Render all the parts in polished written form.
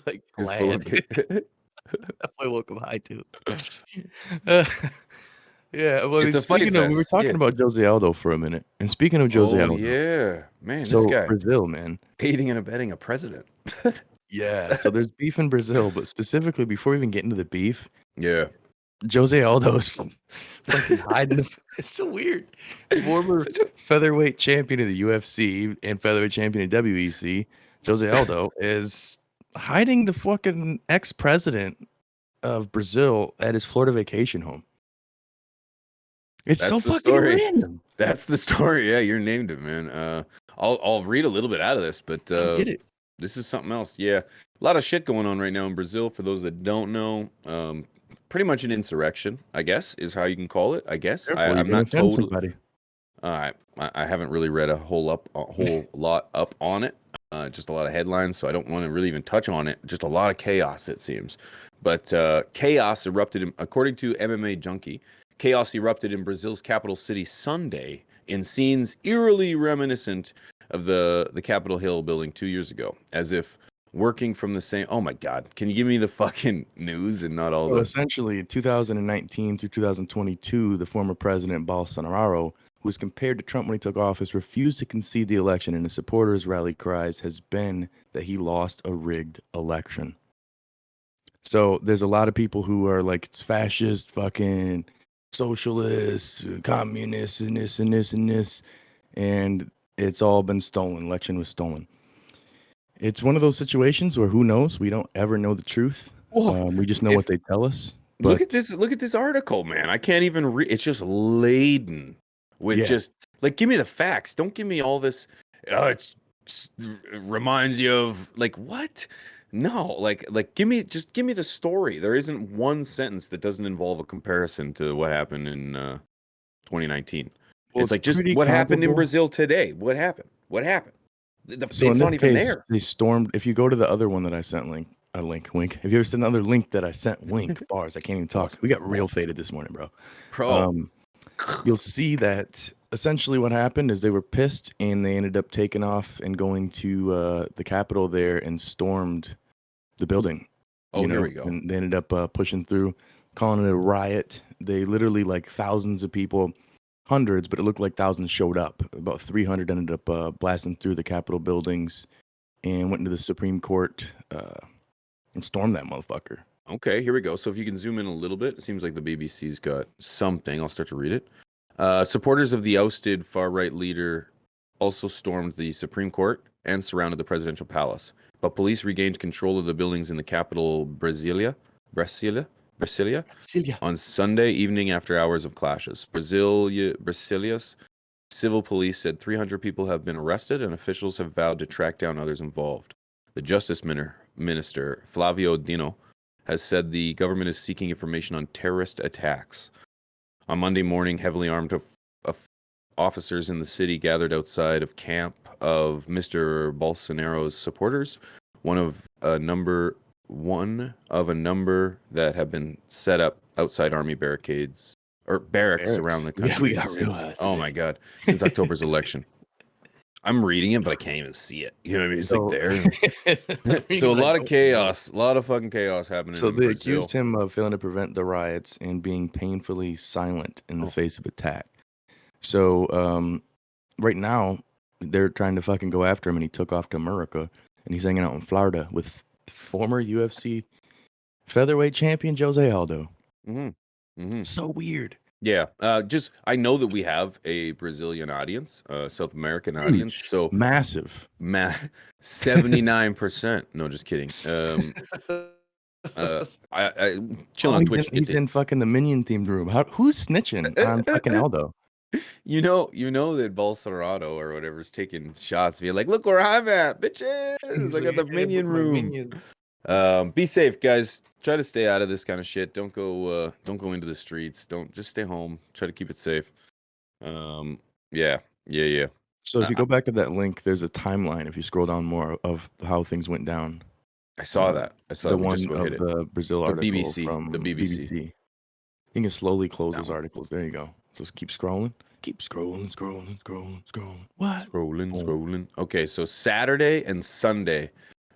like Just full of. bland. That boy woke him high too. Uh, yeah, well, It's a fight speaking of, we were fest. talking Yeah. about Jose Aldo for a minute, and speaking of Jose Oh Aldo, yeah, man, this so guy Brazil, man, aiding and abetting a president. yeah, so there's beef in Brazil, but specifically before we even get into the beef, Yeah. Jose Aldo's fucking hiding the. It's so weird. Former Such a featherweight champion of the UFC and featherweight champion of WEC, Jose Aldo is hiding the fucking ex-president of Brazil at his Florida vacation home. It's so That's the fucking story. random. That's the story. Yeah, you're named it, man. I'll read a little bit out of this, but I don't get it. this is something else. Yeah, a lot of shit going on right now in Brazil. For those that don't know, pretty much an insurrection, I guess, is how you can call it. I guess Careful, you're I'm gonna not offend totally. somebody. I haven't really read a whole lot up on it. Just a lot of headlines, so I don't want to really even touch on it. Just a lot of chaos, it seems. But chaos erupted, according to MMA Junkie. Chaos erupted in Brazil's capital city Sunday in scenes eerily reminiscent of the Capitol Hill building 2 years ago, as if working from the same. Oh my God! Can you give me the fucking news and not all So the? essentially, 2019 through 2022, the former president Bolsonaro, who was compared to Trump when he took office, refused to concede the election, and his supporters' rally cries has been that he lost a rigged election. So there's a lot of people who are like, it's fascist, fucking socialists, communists, and this and this and this, and it's all been stolen. Election was stolen. It's one of those situations where who knows? We don't ever know the truth. Whoa! We just know If what they tell us. Look But at this. Look at this article, man. I can't even read. It's just laden with yeah, just like, give me the facts. Don't give me all this. It reminds you of like what? No, like give me the story. There isn't one sentence that doesn't involve a comparison to what happened in 2019. well, It's it's like just pretty what happened in comparable. Brazil today. What happened? What happened? So in It's this not even case, there. they stormed. If you go to the other one that I sent, wink. If you ever seen another link that I sent, wink, bars. I can't even talk. Pause. We got real Pause. faded this morning, bro. Bro. Um, you'll see that essentially what happened is they were pissed and they ended up taking off and going to the Capitol there and stormed the building. Oh, here we go. And they ended up pushing through, calling it a riot. They literally, like, thousands of people, hundreds, but it looked like thousands showed up. About 300 ended up blasting through the Capitol buildings and went into the Supreme Court and stormed that motherfucker. Okay, here we go. So if you can zoom in a little bit, it seems like the BBC's got something. I'll start to read it. Supporters of the ousted far-right leader also stormed the Supreme Court and surrounded the presidential palace. But police regained control of the buildings in the capital, Brasilia, Celia. on Sunday evening after hours of clashes. Brasilia's civil police said 300 people have been arrested and officials have vowed to track down others involved. The Justice Minister, Flavio Dino, has said the government is seeking information on terrorist attacks. On Monday morning, heavily armed officers in the city gathered outside of camp of Mr. Bolsonaro's supporters, one of a number that have been set up outside army barracks around the country Yeah, we got since, real oh my God, since October's election. I'm reading it, but I can't even see it. You know what I mean? It's like there. So a lot of chaos, a lot of fucking chaos happening So in they Brazil. accused him of failing to prevent the riots and being painfully silent in the face of attack. So right now, they're trying to fucking go after him, and he took off to America, and he's hanging out in Florida with former UFC featherweight champion Jose Aldo. So weird. Yeah, just I know that we have a Brazilian audience, South American Huge. audience, so Massive. 79%. No, just kidding. I chill on Twitch. He's in fucking the Minion themed room. Who's snitching on fucking Aldo? You know that Bolsonaro or whatever's taking shots, being like, "Look where I'm at, bitches! I got the Minion room." Be safe, guys. Try to stay out of this kind of shit. Don't go into the streets. Just stay home. Try to keep it safe. Yeah. So if you go back to that link, there's a timeline. If you scroll down more of how things went down. I saw that. The one of the Brazil article from the BBC. You can slowly close those articles. There you go. Just keep scrolling. Keep scrolling. What? Scrolling. Okay, so Saturday and Sunday,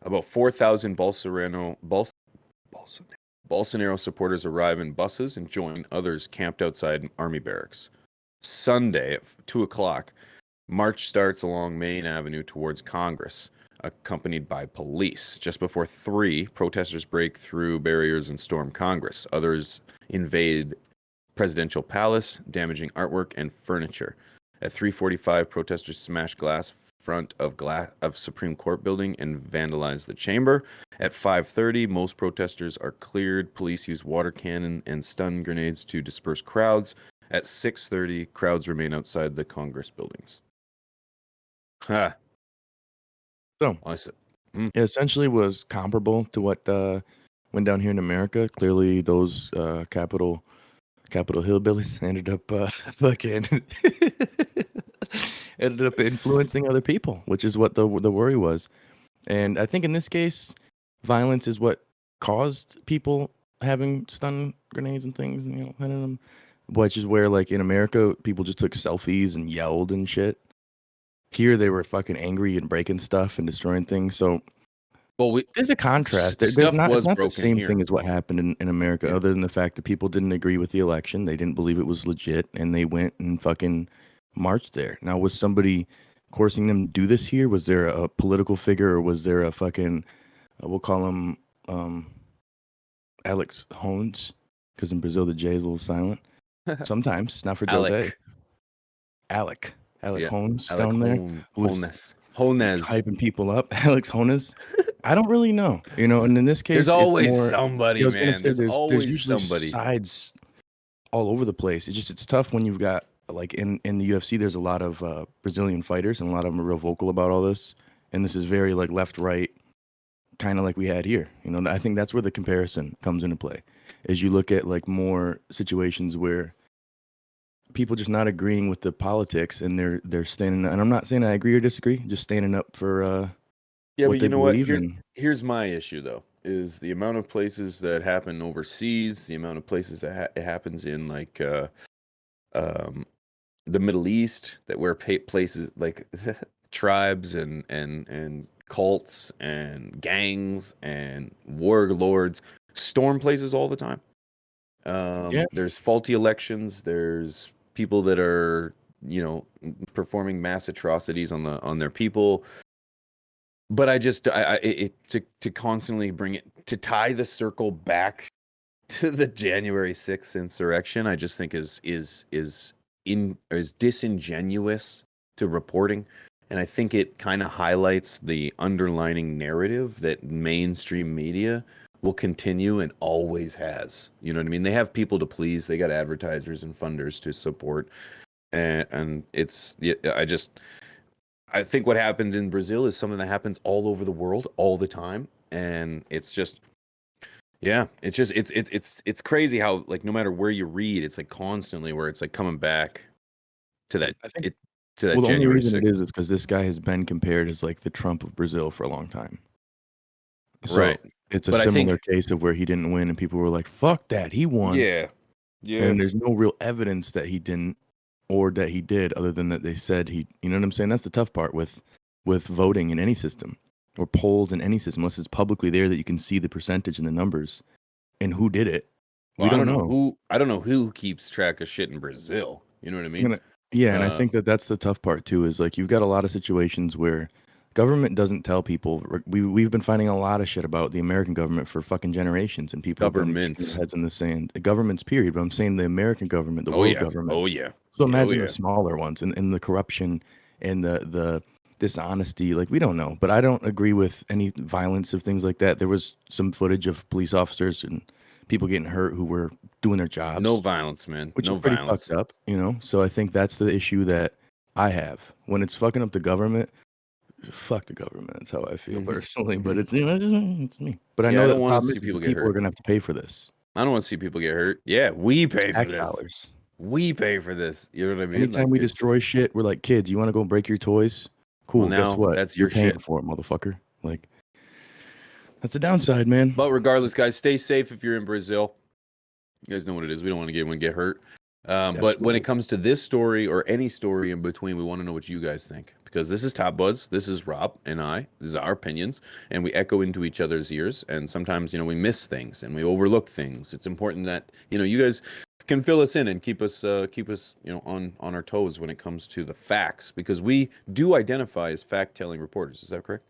About 4,000 Bolsonaro supporters arrive in buses and join others camped outside army barracks. Sunday at 2 o'clock, march starts along Main Avenue towards Congress, accompanied by police. Just before 3, protesters break through barriers and storm Congress. Others invade Presidential Palace, damaging artwork and furniture. At 3:45, protesters smash glass front of Supreme Court building and vandalize the chamber. At 5:30, most protesters are cleared. Police use water cannon and stun grenades to disperse crowds. At 6:30, crowds remain outside the Congress buildings. Ha. So I said, it essentially was comparable to what went down here in America. Clearly, those Capitol hillbillies ended up fucking ended up influencing other people, which is what the worry was. And I think in this case, violence is what caused people having stun grenades and things, hitting them. Which is where, like in America, people just took selfies and yelled and shit. Here, they were fucking angry and breaking stuff and destroying things. So well, there's a contrast. There's stuff not, was it's not the broken same here. thing as what happened in America, Yeah. other than the fact that people didn't agree with the election. They didn't believe it was legit, and they went and fucking marched there. Now, was somebody forcing them to do this here? Was there a political figure, or was there a fucking, we'll call him Alex Hones, because in Brazil the J is a little silent. Sometimes, not for Joe Day. Alec Yeah. Hones Alec down there. Hones. Hyping people up. Alex Hones. I don't really know, and in this case, there's always more, somebody, I was man. gonna say There's always usually somebody. sides all over the place. It's tough when you've got, like in the UFC, there's a lot of Brazilian fighters, and a lot of them are real vocal about all this. And this is very like left right, kind of like we had here. I think that's where the comparison comes into play, as you look at like more situations where people just not agreeing with the politics, and they're standing. And I'm not saying I agree or disagree, just standing up for Yeah, what but they you know what? believe in. Here's my issue, though, is the amount of places that happen overseas, the amount of places that it happens in, like the Middle East, that where places like tribes and cults and gangs and warlords storm places all the time. Yeah. There's faulty elections. There's people that are, performing mass atrocities on their people. But to constantly bring it, to tie the circle back to the January 6th insurrection, I just think is disingenuous to reporting. And I think it kind of highlights the underlining narrative that mainstream media will continue and always has. You know what I mean? They have people to please. They got advertisers and funders to support. And I think what happened in Brazil is something that happens all over the world all the time. And it's just, yeah, it's crazy how, like, no matter where you read, it's like constantly where it's like coming back to that. I think To that the only January reason 6th. it is because this guy has been compared as like the Trump of Brazil for a long time. So Right. it's a But I think- similar case of where he didn't win, and people were like, "Fuck that, he won." Yeah. And there's no real evidence that he didn't or that he did, other than that they said he. You know what I'm saying? That's the tough part with voting in any system or polls in any system, unless it's publicly there that you can see the percentage and the numbers and who did it. Well, We don't know. I don't know who keeps track of shit in Brazil. You know what I mean? And I think that's the tough part too, is like you've got a lot of situations where government doesn't tell people. We've been finding a lot of shit about the American government for fucking generations, and people have been shaking their heads in the sand. The governments, period. But I'm saying the American government, the world government. Oh yeah. So imagine the smaller ones and the corruption and the dishonesty. Like, we don't know, but I don't agree with any violence of things like that. There was some footage of police officers and people getting hurt who were doing their jobs. No violence, man. Which no is pretty violence. fucked up, So I think that's the issue that I have when it's fucking up the government. Fuck the government. That's how I feel personally. But it's it's me. But I know I that don't the want to problem see is people that get people are hurt. gonna have to pay for this. I don't want to see people get hurt. Yeah, we pay for Tax this. dollars. We pay for this. You know what I mean? Anytime Like, we it's destroy just- shit, we're like, kids, you want to go break your toys? Cool. Well, Guess now what? that's You're your paying shit. for it, motherfucker. Like, that's the downside, man. But regardless, guys, stay safe if you're in Brazil. You guys know what it is. We don't want to get anyone get hurt. But when Absolutely. it comes to this story or any story in between, we want to know what you guys think, because this is Top Buds. This is Rob and I. This is our opinions, and we echo into each other's ears. And sometimes, we miss things and we overlook things. It's important that you guys can fill us in and keep us on our toes when it comes to the facts, because we do identify as fact-telling reporters. Is that correct?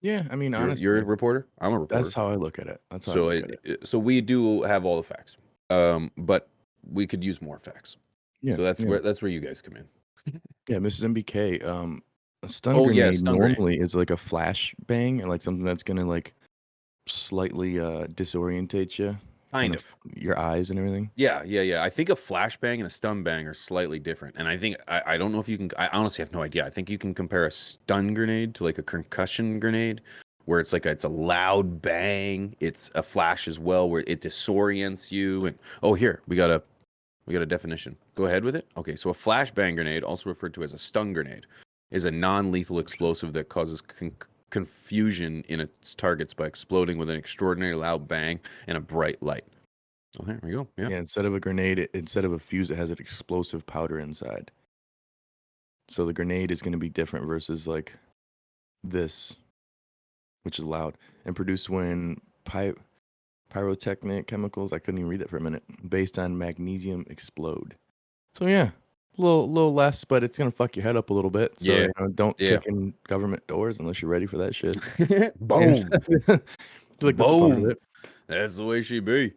Yeah, I mean, You're a honestly, reporter. I'm a that's reporter. how I look at it. That's how I So look at it. so we do have all the facts, but we could use more facts. Yeah, So that's yeah, where you guys come in. yeah. Mrs. MBK, a stun Oh yeah, grenade stun grenade. normally is like a flash bang and like something that's gonna like slightly disorientate you, kind Kind of of. your eyes and everything. Yeah. I think a flashbang and a stun bang are slightly different. And I think I don't know if you can. I honestly have no idea. I think you can compare a stun grenade to like a concussion grenade, where it's a loud bang. It's a flash as well, where it disorients you. And oh, here we got a definition. Go ahead with it. Okay, so a flashbang grenade, also referred to as a stun grenade, is a non-lethal explosive that causes confusion in its targets by exploding with an extraordinary loud bang and a bright light. Oh, there we go. Yeah. Yeah, instead of a grenade, instead of a fuse, it has an explosive powder inside. So the grenade is going to be different versus like this, which is loud and produced when pyrotechnic chemicals. I couldn't even read that for a minute. Based on magnesium explode. So yeah, little less, but it's gonna fuck your head up a little bit. So Yeah. don't Yeah. kick in government doors unless you're ready for that shit. And Boom. I feel like that's a part of Boom. it. That's the way she be.